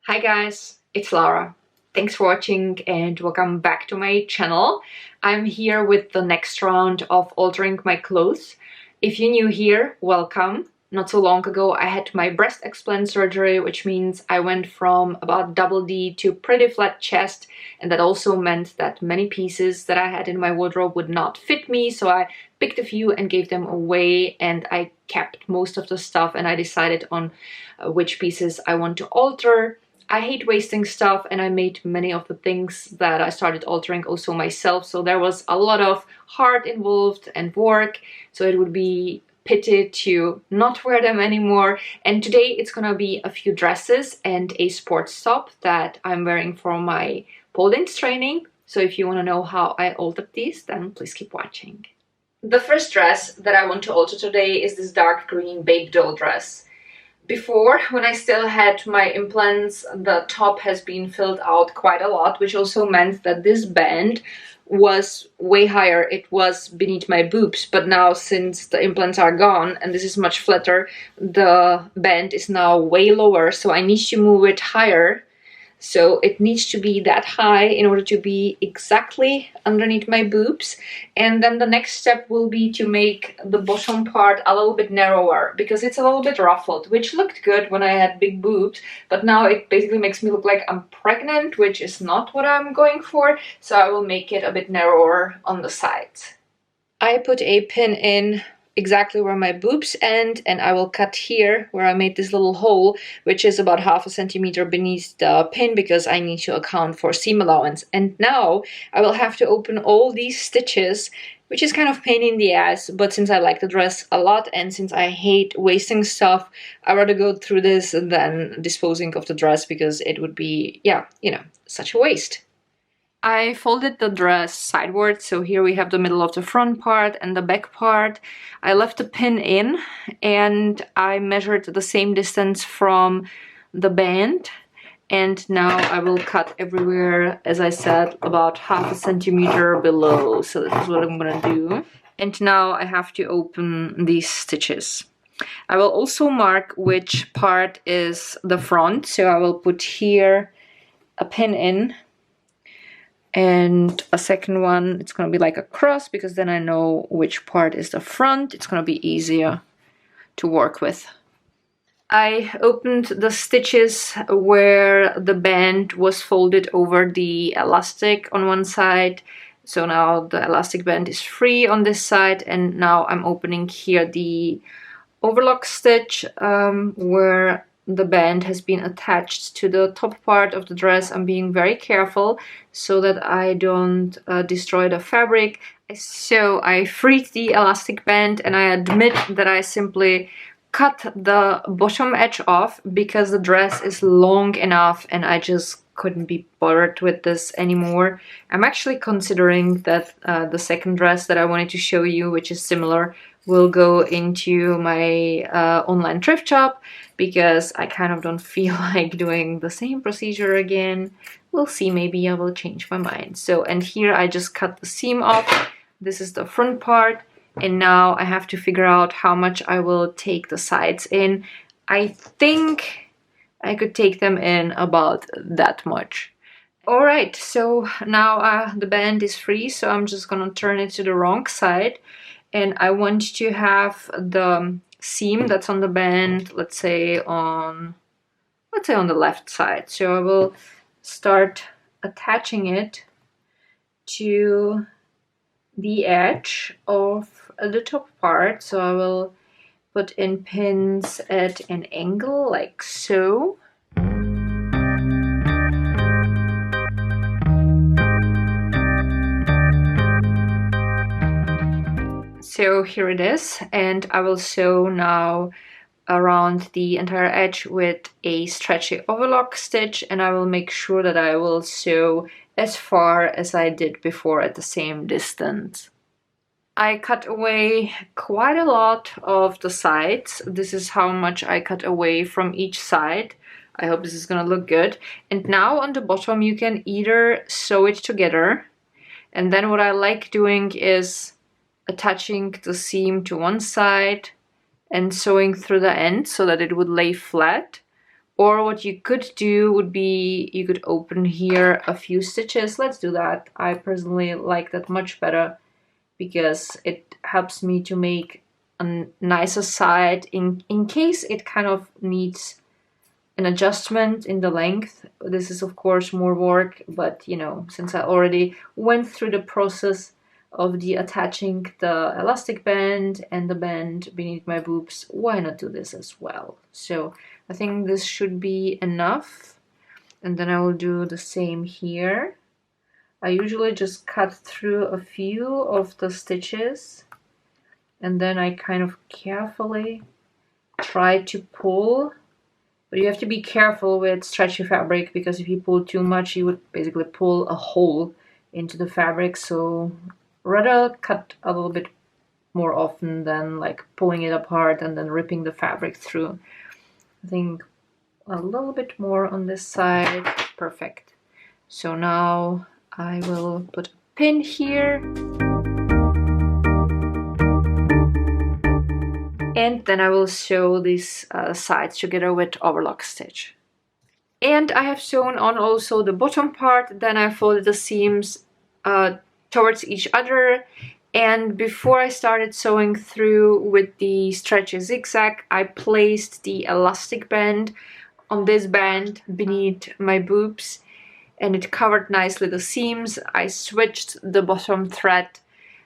Hi guys, it's Laura. Thanks for watching and welcome back to my channel. I'm here with the next round of altering my clothes. If you're new here, welcome. Not so long ago I had my breast explant surgery, which means I went from about double D to pretty flat chest, and that also meant that many pieces that I had in my wardrobe would not fit me, so I picked a few and gave them away, and I kept most of the stuff and I decided on which pieces I want to alter. I hate wasting stuff, and I made many of the things that I started altering also myself, so there was a lot of heart involved and work, so it would be pity to not wear them anymore. And today it's gonna be a few dresses and a sports top that I'm wearing for my pole dance training. So if you want to know how I altered these, then please keep watching. The first dress that I want to alter today is this dark green babe doll dress. Before, when I still had my implants, the top has been filled out quite a lot, which also meant that this band was way higher. It was beneath my boobs, but now since the implants are gone and this is much flatter, the band is now way lower, so I need to move it higher. So it needs to be that high in order to be exactly underneath my boobs. And then the next step will be to make the bottom part a little bit narrower, because it's a little bit ruffled, which looked good when I had big boobs, but now it basically makes me look like I'm pregnant, which is not what I'm going for. So I will make it a bit narrower on the sides. I put a pin in exactly where my boobs end, and I will cut here where I made this little hole, which is about 1/2 centimeter beneath the pin, because I need to account for seam allowance. And now I will have to open all these stitches, which is kind of pain in the ass, but since I like the dress a lot and since I hate wasting stuff, I'd rather go through this than disposing of the dress, because it would be, yeah, you know, such a waste. I folded the dress sideways, so here we have the middle of the front part and the back part. I left the pin in and I measured the same distance from the band, and now I will cut everywhere, as I said, about 1/2 centimeter below. So this is what I'm gonna do. And now I have to open these stitches. I will also mark which part is the front, so I will put here a pin in, and a second one, it's gonna be like a cross, because then I know which part is the front. It's gonna be easier to work with. I opened the stitches where the band was folded over the elastic on one side. So now the elastic band is free on this side, and now I'm opening here the overlock stitch where the band has been attached to the top part of the dress. I'm being very careful so that I don't destroy the fabric. So I freed the elastic band, and I admit that I simply cut the bottom edge off because the dress is long enough and I just couldn't be bothered with this anymore. I'm actually considering that the second dress that I wanted to show you, which is similar, will go into my online thrift shop, because I kind of don't feel like doing the same procedure again. We'll see, maybe I will change my mind. So, and here I just cut the seam off. This is the front part, and now I have to figure out how much I will take the sides in. I think I could take them in about that much. Alright, so now the band is free, so I'm just gonna turn it to the wrong side, and I want to have the seam that's on the band, let's say on the left side. So I will start attaching it to the edge of the top part. So I will put in pins at an angle like so. So here it is, and I will sew now around the entire edge with a stretchy overlock stitch, and I will make sure that I will sew as far as I did before at the same distance. I cut away quite a lot of the sides. This is how much I cut away from each side. I hope this is gonna look good. And now on the bottom you can either sew it together, and then what I like doing is attaching the seam to one side and sewing through the end so that it would lay flat, Or what you could do would be, you could open here a few stitches. Let's do that. I personally like that much better because it helps me to make a nicer side in case it kind of needs an adjustment in the length. This is of course more work, but you know, since I already went through the process of attaching the elastic band and the band beneath my boobs, why not do this as well? So I think this should be enough, and then I will do the same here. I usually just cut through a few of the stitches and then I kind of carefully try to pull. But you have to be careful with stretchy fabric, because if you pull too much, you would basically pull a hole into the fabric. So rather cut a little bit more often than like pulling it apart and then ripping the fabric through. I think a little bit more on this side. Perfect. So now I will put a pin here. And then I will sew these sides together with overlock stitch. And I have sewn on also the bottom part. Then I folded the seams towards each other. And before I started sewing through with the stretchy zigzag, I placed the elastic band on this band beneath my boobs, and it covered nicely the seams. I switched the bottom thread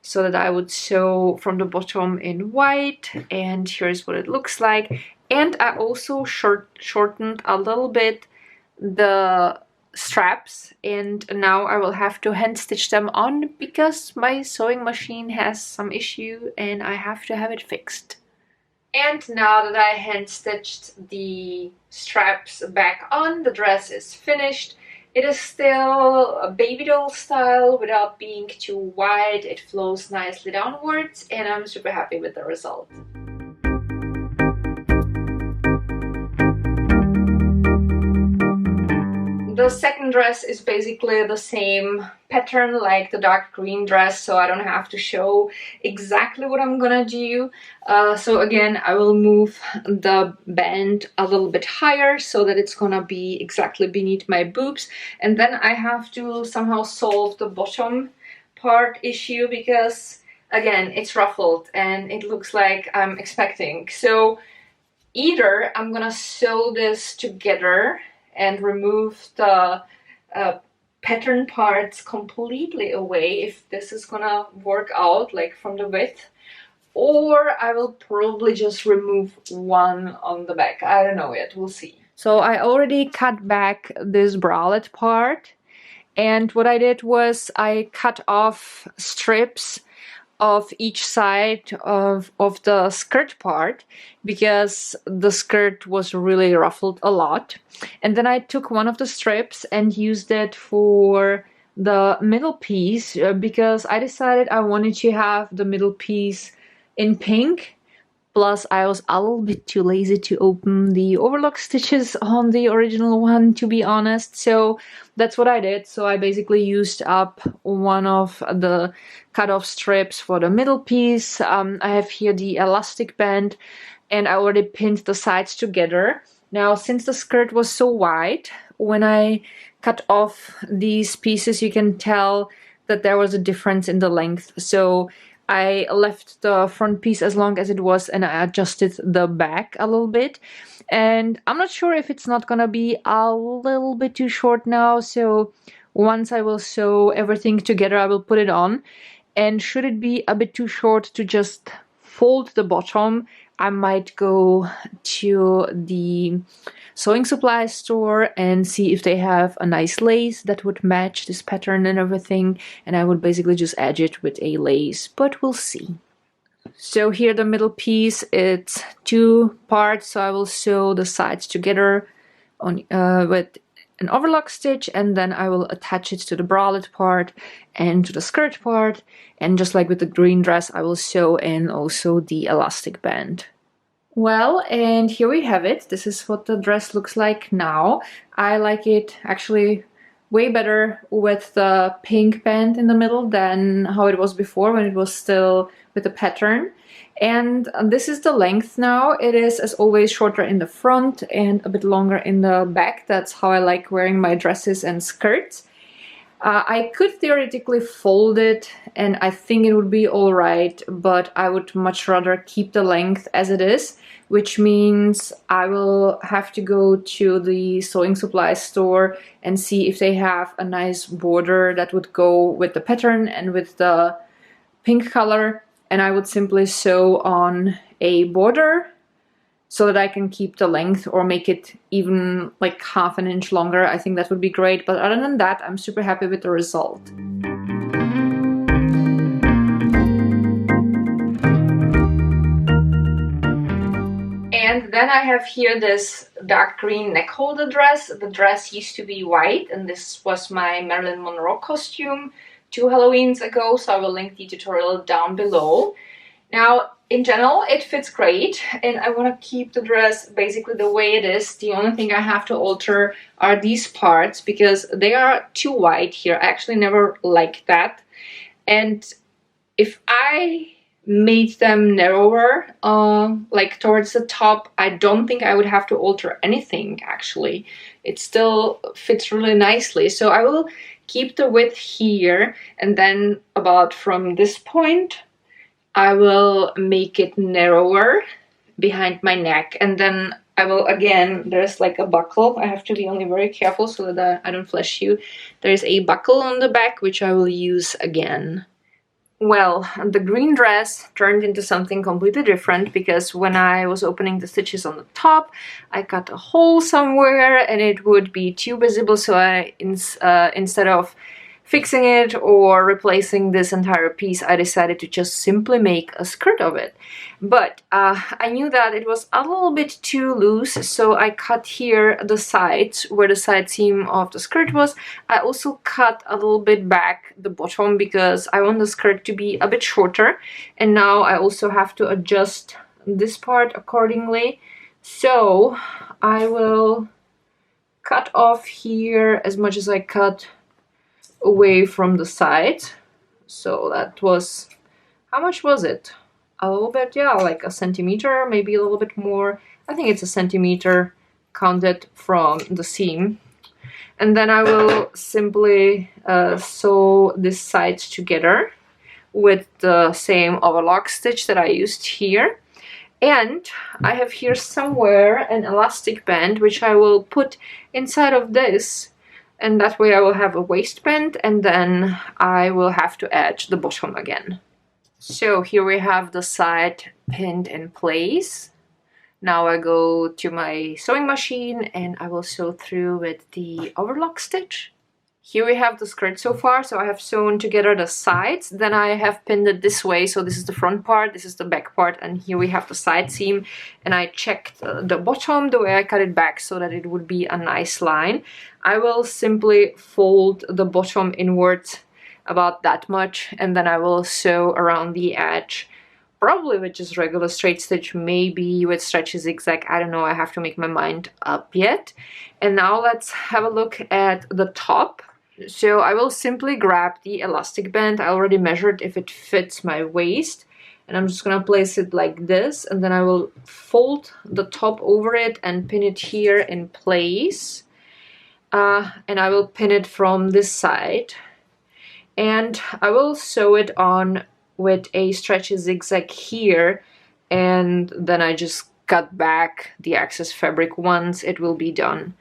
so that I would sew from the bottom in white, and here's what it looks like. And I also shortened a little bit the straps, and now I will have to hand stitch them on because my sewing machine has some issue and I have to have it fixed. And now that I hand stitched the straps back on, the dress is finished. It is still a baby doll style without being too wide. It flows nicely downwards and I'm super happy with the result. The second dress is basically the same pattern like the dark green dress, so I don't have to show exactly what I'm gonna do. So again, I will move the band a little bit higher so that it's gonna be exactly beneath my boobs, and then I have to somehow solve the bottom part issue because again, it's ruffled and it looks like I'm expecting. So either I'm gonna sew this together and remove the pattern parts completely away if this is gonna work out like from the width, or I will probably just remove one on the back. I don't know yet, we'll see. So I already cut back this bralette part, and what I did was I cut off strips of each side of the skirt part because the skirt was really ruffled a lot. And then I took one of the strips and used it for the middle piece because I decided I wanted to have the middle piece in pink. Plus, I was a little bit too lazy to open the overlock stitches on the original one, to be honest. So that's what I did. So I basically used up one of the cut-off strips for the middle piece. I have here the elastic band, and I already pinned the sides together. Now, since the skirt was so wide, when I cut off these pieces, you can tell that there was a difference in the length. So I left the front piece as long as it was and I adjusted the back a little bit. And I'm not sure if it's not gonna be a little bit too short now, so once I will sew everything together, I will put it on. And should it be a bit too short to just fold the bottom, I might go to the sewing supply store and see if they have a nice lace that would match this pattern and everything, and I would basically just edge it with a lace, but we'll see. So here the middle piece, it's two parts, so I will sew the sides together on with an overlock stitch, and then I will attach it to the bralette part and to the skirt part, and just like with the green dress, I will sew in also the elastic band. Well, and here we have it. This is what the dress looks like now. I like it actually way better with the pink band in the middle than how it was before when it was still with the pattern. And this is the length now. It is, as always, shorter in the front and a bit longer in the back. That's how I like wearing my dresses and skirts. I could theoretically fold it and I think it would be alright, but I would much rather keep the length as it is, which means I will have to go to the sewing supply store and see if they have a nice border that would go with the pattern and with the pink color, and I would simply sew on a border so that I can keep the length or make it even like half an inch longer. I think that would be great, but other than that, I'm super happy with the result. And then I have here this dark green neck holder dress. The dress used to be white, and this was my Marilyn Monroe costume 2 Halloweens ago, so I will link the tutorial down below. Now, in general, it fits great, and I want to keep the dress basically the way it is. The only thing I have to alter are these parts, because they are too wide here. I actually never liked that. And if I made them narrower, like towards the top, I don't think I would have to alter anything, actually. It still fits really nicely. So I will keep the width here, and then about from this point, I will make it narrower behind my neck, and then I will, again, there's like a buckle. I have to be only very careful so that I don't flash you. There's a buckle on the back, which I will use again. Well, the green dress turned into something completely different, because when I was opening the stitches on the top, I cut a hole somewhere and it would be too visible, so I, instead of fixing it or replacing this entire piece, I decided to just simply make a skirt of it. But I knew that it was a little bit too loose, so I cut here the sides where the side seam of the skirt was. I also cut a little bit back the bottom because I want the skirt to be a bit shorter, and now I also have to adjust this part accordingly. So I will cut off here as much as I cut away from the side. So that was, how much was it? A little bit, yeah, like a centimeter, maybe a little bit more. I think it's a centimeter counted from the seam. And then I will simply sew these sides together with the same overlock stitch that I used here. And I have here somewhere an elastic band, which I will put inside of this, and that way I will have a waistband, and then I will have to add the bottom again. So here we have the side pinned in place. Now I go to my sewing machine and I will sew through with the overlock stitch. Here we have the skirt so far, so I have sewn together the sides, then I have pinned it this way, so this is the front part, this is the back part, and here we have the side seam, and I checked the bottom the way I cut it back so that it would be a nice line. I will simply fold the bottom inwards about that much, and then I will sew around the edge, probably with just regular straight stitch, maybe with stretchy zigzag, I don't know, I have to make my mind up yet. And now let's have a look at the top. So I will simply grab the elastic band. I already measured if it fits my waist, and I'm just gonna place it like this, and then I will fold the top over it and pin it here in place. And I will pin it from this side, and I will sew it on with a stretchy zigzag here, and then I just cut back the excess fabric once it will be done.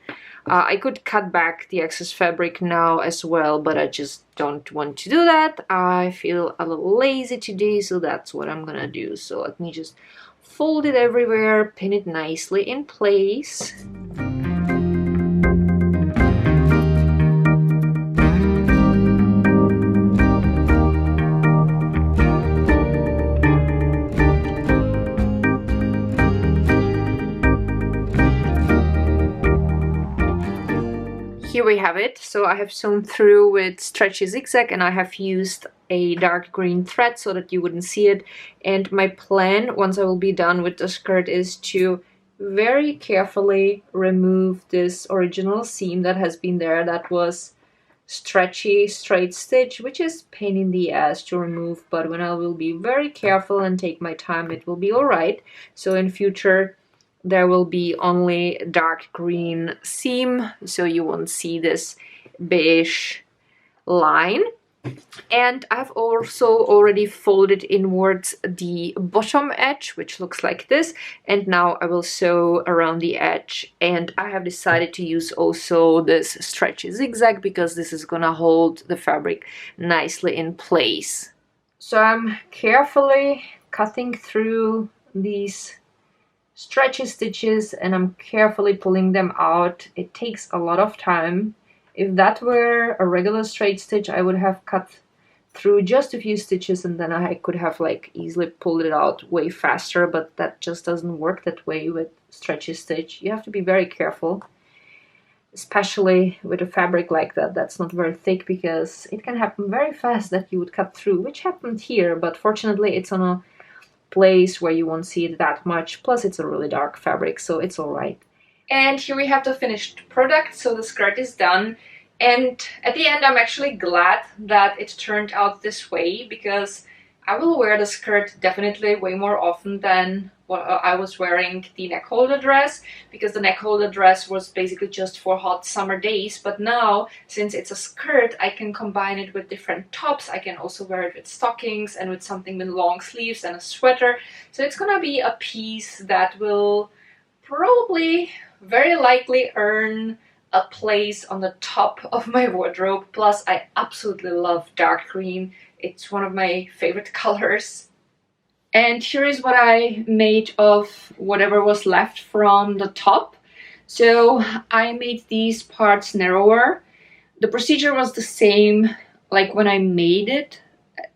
I could cut back the excess fabric now as well, but I just don't want to do that. I feel a little lazy today, so that's what I'm gonna do. So let me just fold it everywhere, pin it nicely in place. Here we have it. So I have sewn through with stretchy zigzag, and I have used a dark green thread so that you wouldn't see it. And my plan, once I will be done with the skirt, is to very carefully remove this original seam that has been there. That was stretchy straight stitch, which is pain in the ass to remove, but when I will be very careful and take my time, it will be all right. So in future there will be only dark green seam, so you won't see this beige line. And I've also already folded inwards the bottom edge, which looks like this, and now I will sew around the edge. And I have decided to use also this stretchy zigzag because this is gonna hold the fabric nicely in place. So I'm carefully cutting through these stretchy stitches and I'm carefully pulling them out. It takes a lot of time. If that were a regular straight stitch, I would have cut through just a few stitches and then I could have like easily pulled it out way faster, but that just doesn't work that way with stretchy stitch. You have to be very careful, especially with a fabric like that that's not very thick, because it can happen very fast that you would cut through, which happened here, but fortunately it's on a place where you won't see it that much, plus it's a really dark fabric, so it's all right. And here we have the finished product, so the skirt is done. And at the end, I'm actually glad that it turned out this way, because I will wear the skirt definitely way more often than what I was wearing the neck holder dress, because the neck holder dress was basically just for hot summer days. But now, since it's a skirt, I can combine it with different tops. I can also wear it with stockings and with something with long sleeves and a sweater. So it's gonna be a piece that will probably very likely earn a place on the top of my wardrobe. Plus, I absolutely love dark green. It's one of my favorite colors. And here is what I made of whatever was left from the top. So I made these parts narrower. The procedure was the same like when I made it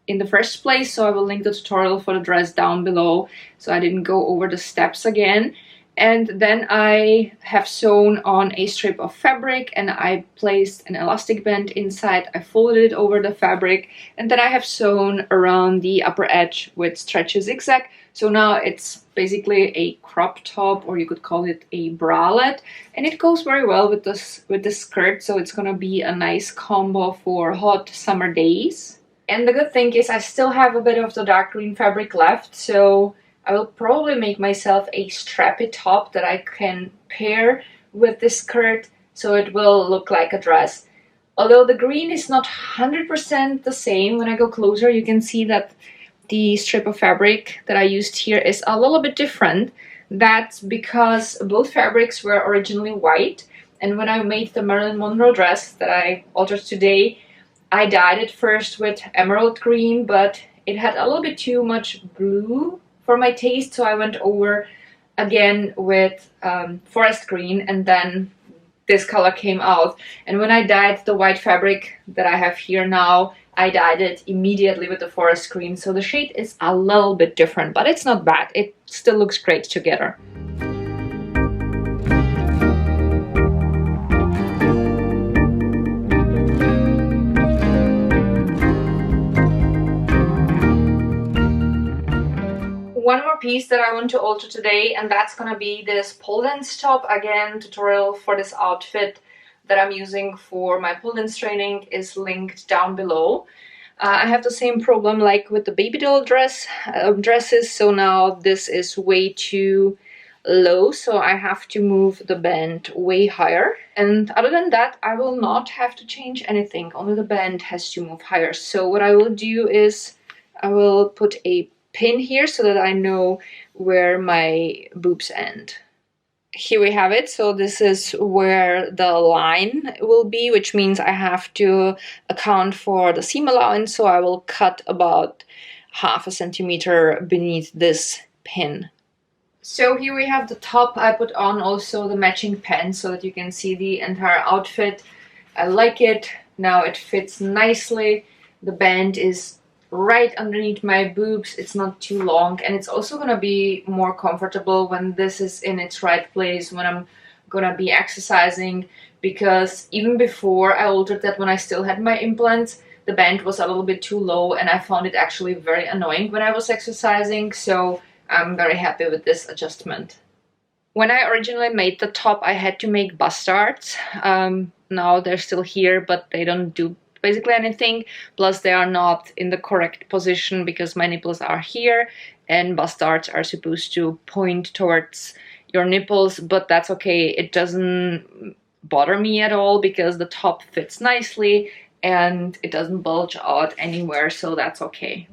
in the first place, so I will link the tutorial for the dress down below, so I didn't go over the steps again. And then I have sewn on a strip of fabric and I placed an elastic band inside. I folded it over the fabric and then I have sewn around the upper edge with stretchy zigzag. So now it's basically a crop top, or you could call it a bralette, and it goes very well with the skirt, so it's gonna be a nice combo for hot summer days. And the good thing is I still have a bit of the dark green fabric left, so I will probably make myself a strappy top that I can pair with this skirt, so it will look like a dress. Although the green is not 100% the same, when I go closer you can see that the strip of fabric that I used here is a little bit different. That's because both fabrics were originally white, and when I made the Marilyn Monroe dress that I altered today, I dyed it first with emerald green, but it had a little bit too much blue for my taste, so I went over again with forest green, and then this color came out. And when I dyed the white fabric that I have here now, I dyed it immediately with the forest green, so the shade is a little bit different, but it's not bad. It still looks great together. One more piece that I want to alter today, and that's gonna be this pole dance top. Again, tutorial for this outfit that I'm using for my pole dance training is linked down below. I have the same problem like with the baby doll dresses, so now this is way too low, so I have to move the band way higher. And other than that, I will not have to change anything, only the band has to move higher. So what I will do is I will put a pin here so that I know where my boobs end. Here we have it. So this is where the line will be, which means I have to account for the seam allowance, so I will cut about 1/2 centimeter beneath this pin. So here we have the top. I put on also the matching pants so that you can see the entire outfit. I like it. Now it fits nicely. The band is right underneath my boobs, it's not too long, and it's also gonna be more comfortable when this is in its right place when I'm gonna be exercising, because even before I altered that, when I still had my implants, the band was a little bit too low and I found it actually very annoying when I was exercising, so I'm very happy with this adjustment. When I originally made the top, I had to make bust darts. Now they're still here, but they don't do basically anything. Plus they are not in the correct position because my nipples are here and bust darts are supposed to point towards your nipples, but that's okay. It doesn't bother me at all because the top fits nicely and it doesn't bulge out anywhere, so that's okay.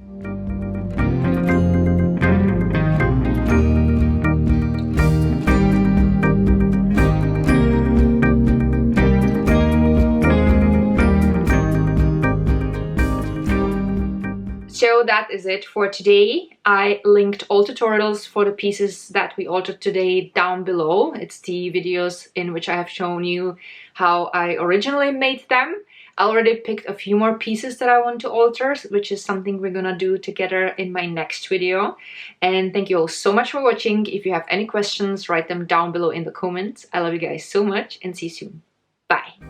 So that is it for today. I linked all tutorials for the pieces that we altered today down below. It's the videos in which I have shown you how I originally made them. I already picked a few more pieces that I want to alter, which is something we're gonna do together in my next video. And thank you all so much for watching. If you have any questions, write them down below in the comments. I love you guys so much and see you soon. Bye!